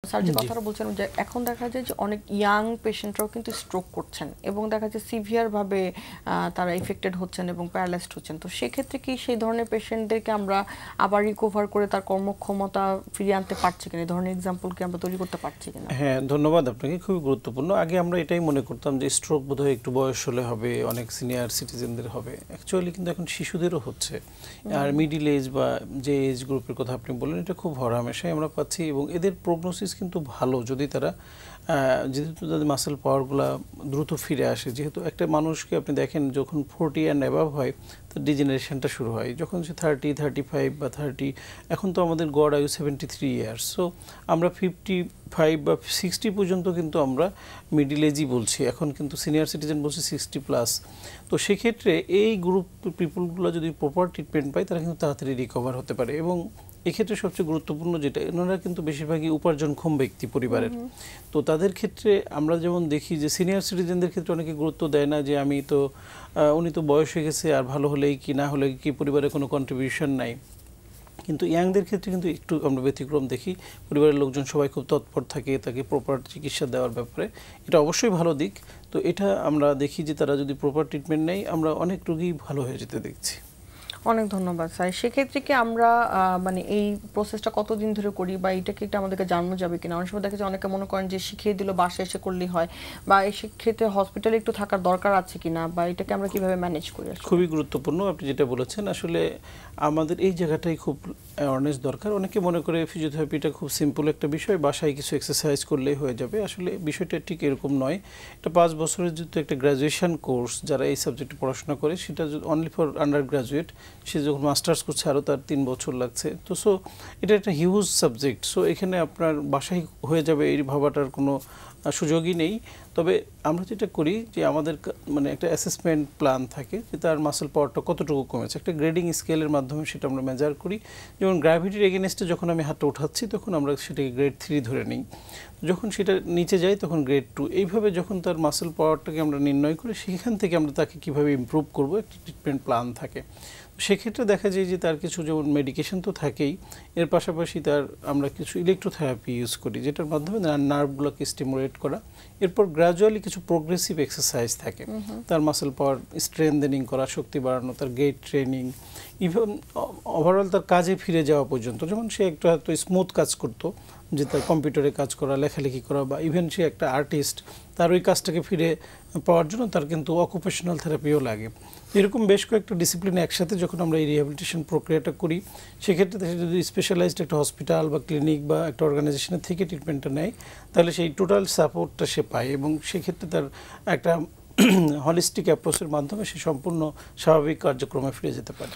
Sir যে কথাটা বলছিলাম যে এখন দেখা যায় যে অনেক ইয়াং পেশেন্টরাও কিন্তু স্ট্রোক করছেন এবং দেখা যায় সিভিয়ারভাবে তারা এফেক্টেড হচ্ছেন এবং প্যারালাইজড হচ্ছেন। তো সেক্ষেত্রে কি সেই ধরনের পেশেন্টদেরকে আমরা আবার রিকভার করে তার কর্মক্ষমতা ফিরিয়ে আনতে পারছি কিনা, এই ধরনের এক্সাম্পল কি আমরা তৈরি করতে পারছি কিনা? হ্যাঁ, ধন্যবাদ আপনাকে, খুবই গুরুত্বপূর্ণ। আগে আমরা এটাই মনে করতাম যে স্ট্রোক বোধহয় একটু বয়স হলে হবে, অনেক সিনিয়র সিটিজেনদের হবে। অ্যাকচুয়ালি কিন্তু এখন শিশুদেরও হচ্ছে, আর মিডিল এজ বা যে এজ গ্রুপের কথা আপনি বললেন এটা খুব হরহামেশাই আমরা পাচ্ছি এবং এদের প্রগনোসিস কিন্তু ভালো যদি তারা যেহেতু তাদের মাসেল পাওয়ারগুলো দ্রুত ফিরে আসে। যেহেতু একটা মানুষকে আপনি দেখেন যখন 40 অ্যান্ড অ্যাবাভ হয় তার ডিজেনারেশনটা শুরু হয়, যখন সে 30, 35 বা 30, এখন তো আমাদের গড় আয়ু 73 ইয়ার্স। সো আমরা 55 বা 60 পর্যন্ত কিন্তু আমরা মিডিল এজই বলছি, এখন কিন্তু সিনিয়র সিটিজেন বলছি 60+। তো সেক্ষেত্রে এই গ্রুপ পিপুলগুলো যদি প্রপার ট্রিটমেন্ট পায় তারা কিন্তু তাড়াতাড়ি রিকভার হতে পারে। এবং এক্ষেত্রে সবচেয়ে গুরুত্বপূর্ণ যেটা, এনারা কিন্তু বেশিরভাগই উপার্জনক্ষম ব্যক্তি পরিবারের। তো তাদের ক্ষেত্রে আমরা যেমন দেখি যে সিনিয়র সিটিজেনদের ক্ষেত্রে অনেকে গুরুত্ব দেয় না, যে আমি তো উনি তো বয়স হয়ে গেছে, আর ভালো হলেই কি না হলে কি পরিবারে কোনো কন্ট্রিবিউশন নাই। কিন্তু ইয়াংদের ক্ষেত্রে কিন্তু একটু আমরা ব্যতিক্রম দেখি, পরিবারের লোকজন সবাই খুব তৎপর থাকে তাকে প্রপার চিকিৎসা দেওয়ার ব্যাপারে। এটা অবশ্যই ভালো দিক। তো এটা আমরা দেখি যে তারা যদি প্রপার ট্রিটমেন্ট নেয় আমরা অনেক রোগী ভালো হয়ে যেতে দেখছি। অনেক ধন্যবাদ স্যার। সেক্ষেত্রে কি আমরা মানে এই প্রসেসটা কতদিন ধরে করি বা এটাকে একটু আমাদেরকে জানানো যাবে কিনা? অনেক সময় দেখা যায় অনেকে মনে করেন যে শিখিয়ে দিল বাসায় এসে করলেই হয়, বা এই সেক্ষেত্রে হসপিটালে একটু থাকার দরকার আছে কিনা, বা এটাকে আমরা কিভাবে ম্যানেজ করি? খুবই গুরুত্বপূর্ণ আপনি যেটা বলেছেন। আসলে আমাদের এই জায়গাটাই খুব অ্যাওয়ারনেস দরকার। অনেকে মনে করে ফিজিওথেরাপিটা খুব সিম্পল একটা বিষয়, বাসায় কিছু এক্সারসাইজ করলেই হয়ে যাবে। আসলে বিষয়টা ঠিক এরকম নয়। এটা 5 বছরের যেহেতু একটা গ্র্যাজুয়েশন কোর্স, যারা এই সাবজেক্টে পড়াশোনা করে সেটা অনলি ফর আন্ডার গ্র্যাজুয়েট, সে যখন মাস্টার্স করছে আরও তার 3 বছর লাগছে। তো সো এটা একটা হিউজ সাবজেক্ট। সো এখানে আপনার বাসায় হয়ে যাবে এই ভাবাটার কোনো সুযোগই নেই। তবে আমরা যেটা করি যে আমাদের মানে একটা অ্যাসেসমেন্ট প্ল্যান থাকে যে তার মাসেল পাওয়ারটা কতটুকু কমেছে, একটা গ্রেডিং স্কেলের মাধ্যমে সেটা আমরা মেজার করি। যেমন গ্র্যাভিটির এগেনস্টে যখন আমি হাতটা উঠাচ্ছি তখন আমরা সেটাকে গ্রেড 3 ধরে নিই, যখন সেটা নিচে যায় তখন গ্রেড 2। এইভাবে যখন তার মাসেল পাওয়ারটাকে আমরা নির্ণয় করি সেখান থেকে আমরা তাকে কীভাবে ইমপ্রুভ করবো একটা ট্রিটমেন্ট প্ল্যান থাকে। সেক্ষেত্রে দেখা যায় যে তার কিছু যেমন মেডিকেশন তো থাকেই, এর পাশাপাশি তার আমরা কিছু ইলেকট্রোথেরাপি ইউজ করি যেটার মাধ্যমে নার্ভগুলোকে স্টিমুলেট করা। এরপর গ্র্যাজুয়ালি কিছু প্রোগ্রেসিভ এক্সারসাইজ থাকে, তার মাসেল পাওয়ার স্ট্রেনথেনিং করা, শক্তি বাড়ানো, তার গেট ট্রেনিং, ইভেন ওভারঅল তার কাজে ফিরে যাওয়া পর্যন্ত। যেমন সে একটু হয়তো স্মুথ কাজ করতো, যে তার কম্পিউটারে কাজ করা, লেখালেখি করা, বা ইভেন সে একটা আর্টিস্ট, তার ওই কাজটাকে ফিরে পাওয়ার জন্য তার কিন্তু অকুপেশনাল থেরাপিও লাগে। এরকম বেশ কয়েকটা ডিসিপ্লিনে একসাথে যখন আমরা এই রিহ্যাবিলিটেশন প্রক্রিয়াটা করি, সেক্ষেত্রে যদি স্পেশালাইজড একটা হসপিটাল বা ক্লিনিক বা একটা অর্গানাইজেশনের থেকে ট্রিটমেন্টটা নেয় তাহলে সেই টোটাল সাপোর্টটা সে পায় এবং সেক্ষেত্রে তার একটা হলিস্টিক অ্যাপ্রোচের মাধ্যমে সে সম্পূর্ণ স্বাভাবিক কার্যক্রমে ফিরে যেতে পারে।